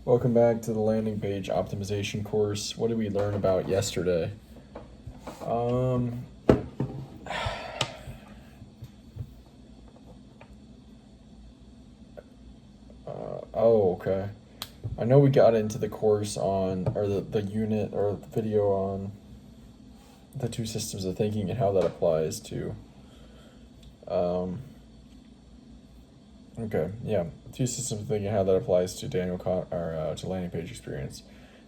Welcome back to the landing page optimization course. What did we learn about yesterday? Um, okay. I know we got into the course on, or the unit or the video on the two systems of thinking and how that applies to, okay, yeah, two systems of thinking, how that applies to to landing page experience.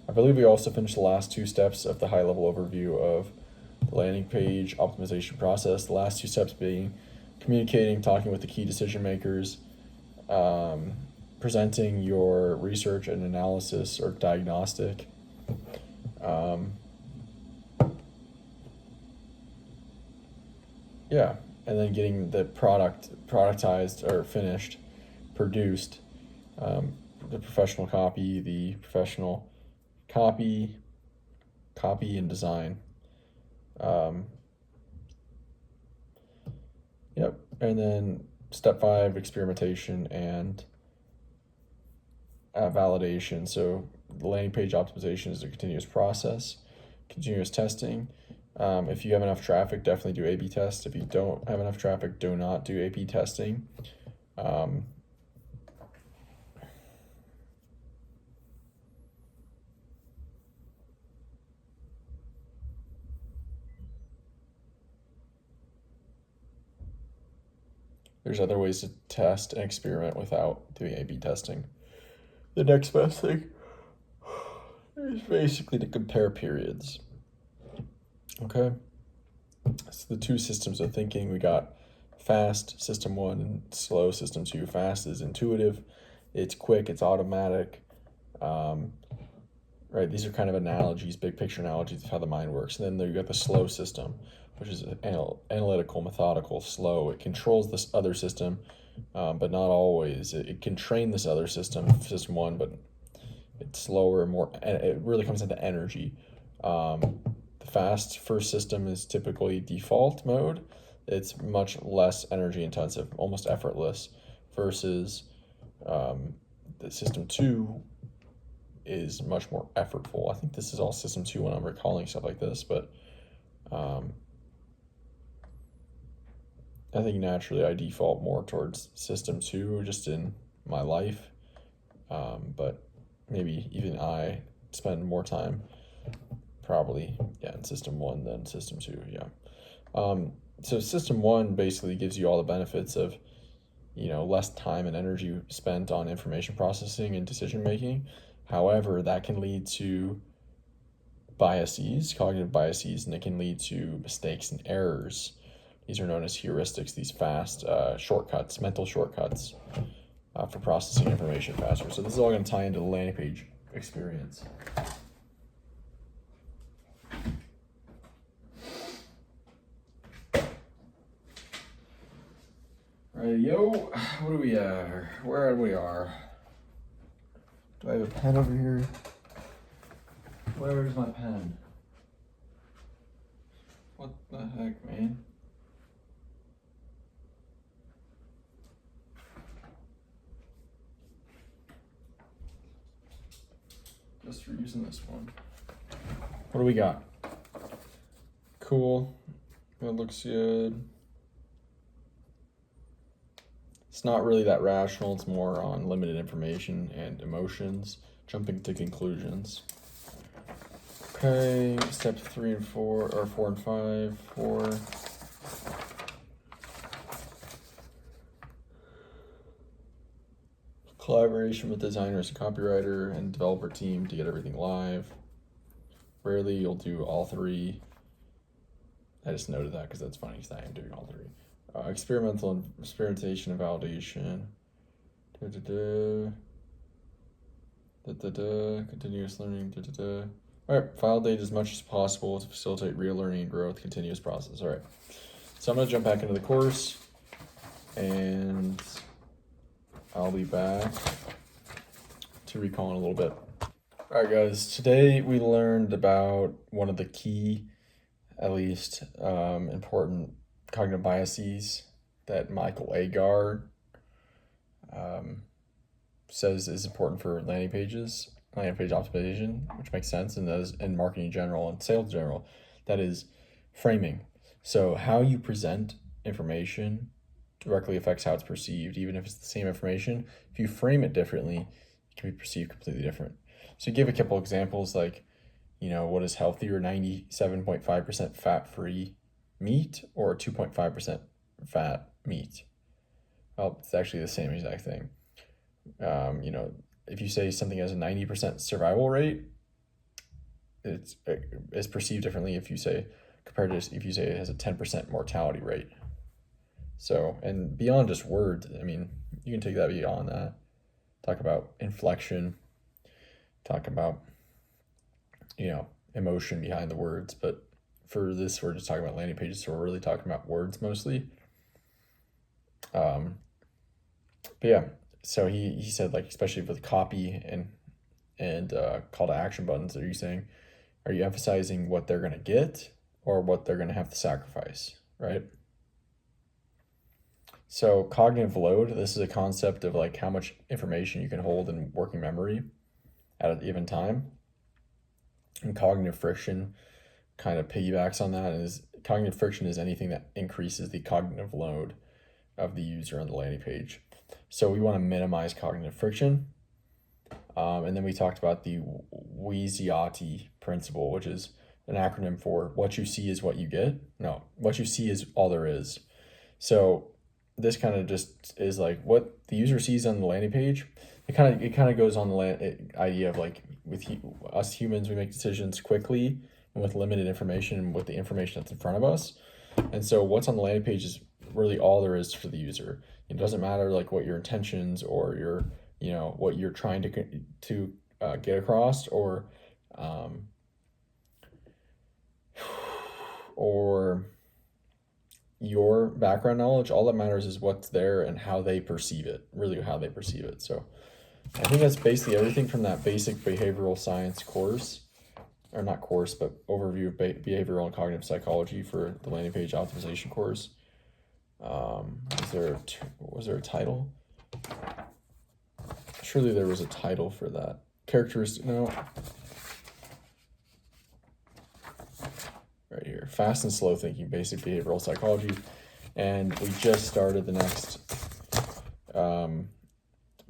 I believe we also finished the last two steps of the high level overview of the landing page optimization process. The last two steps being communicating, talking with the key decision makers, presenting your research and analysis or diagnostic, yeah, and then getting the productized or finished, produced, the professional copy and design. Yep, and then step 5, experimentation and validation. So the landing page optimization is a continuous process, continuous testing. If you have enough traffic, definitely do A/B tests. If you don't have enough traffic, do not do A/B testing. There's other ways to test and experiment without doing A/B testing. The next best thing is basically to compare periods. Okay? So the two systems of thinking, we got fast, system 1, and slow, system 2. Fast is intuitive, it's quick, it's automatic. Right, these are kind of analogies, big picture analogies of how the mind works. And then you got the slow system, which is analytical, methodical, slow. It controls this other system, but not always. It can train this other system, system 1, but it's slower and more. It really comes into energy. The fast first system is typically default mode. It's much less energy intensive, almost effortless, versus the system 2 is much more effortful. I think this is all system 2 when I'm recalling stuff like this, but I think naturally I default more towards system 2 just in my life, but maybe even I spend more time probably in system 1 than system 2. So system 1 basically gives you all the benefits of less time and energy spent on information processing and decision making. However, that can lead to biases, cognitive biases, and it can lead to mistakes and errors. These are known as heuristics, these fast shortcuts, mental shortcuts for processing information faster. So this is all going to tie into the landing page experience. Alright, what do we have? Where we are? Do I have a pen over here? Where's my pen? What the heck, man? Just for using this one. What do we got? Cool. That looks good. It's not really that rational. It's more on limited information and emotions, jumping to conclusions. Okay, steps 3 and 4, or 4 and 5. 4. Collaboration with designers and copywriter and developer team to get everything live. Rarely you'll do all 3. I just noted that because that's funny because I am doing all 3. Experimentation and validation. Continuous learning. All right, validate as much as possible to facilitate real learning and growth, continuous process. All right, so I'm going to jump back into the course, and I'll be back to recall in a little bit. All right, guys, today we learned about one of the key, at least important cognitive biases that Michael Aagaard says is important for landing page optimization, which makes sense, and that is in marketing in general and sales in general. That is framing. So how you present information directly affects how it's perceived, even if it's the same information. If you frame it differently, it can be perceived completely different. So give a couple examples, like, what is healthier, 97.5% fat-free meat or 2.5% fat meat? Well, it's actually the same exact thing. If you say something has a 90% survival rate, it's perceived differently if you say it has a 10% mortality rate. So, and beyond just words, I mean, you can take that beyond that. Talk about inflection, talk about, emotion behind the words. But for this, we're just talking about landing pages, so we're really talking about words mostly. But yeah, so he said, like, especially with copy and call to action buttons, are you emphasizing what they're going to get or what they're going to have to sacrifice, right? So cognitive load, this is a concept of like how much information you can hold in working memory at a given time. And cognitive friction kind of piggybacks on that. Cognitive friction is anything that increases the cognitive load of the user on the landing page. So we want to minimize cognitive friction. And then we talked about the Wysiati principle, which is an acronym for what you see is what you get. No, what you see is all there is. So this kind of just is like what the user sees on the landing page. It kind of goes on the idea of like with us humans, we make decisions quickly and with limited information and with the information that's in front of us. And so what's on the landing page is really all there is for the user. It doesn't matter like what your intentions or your what you're trying to get across or your background knowledge. All that matters is what's there and how they perceive it, really how they perceive it. So I think that's basically everything from that basic behavioral science course, or not course, but overview of behavioral and cognitive psychology for the landing page optimization course. Was there a title? Surely there was a title for that. Characteristic, no. Right here, fast and slow thinking, basic behavioral psychology. And we just started the next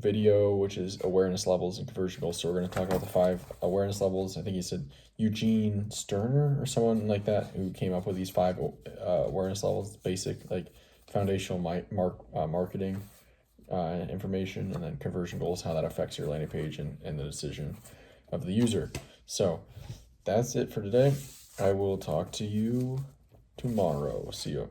video, which is awareness levels and conversion goals. So we're going to talk about the 5 awareness levels. I think he said Eugene Sterner or someone like that who came up with these 5 awareness levels, basic like foundational marketing information, and then conversion goals, how that affects your landing page and the decision of the user. So that's it for today. I will talk to you tomorrow. See you.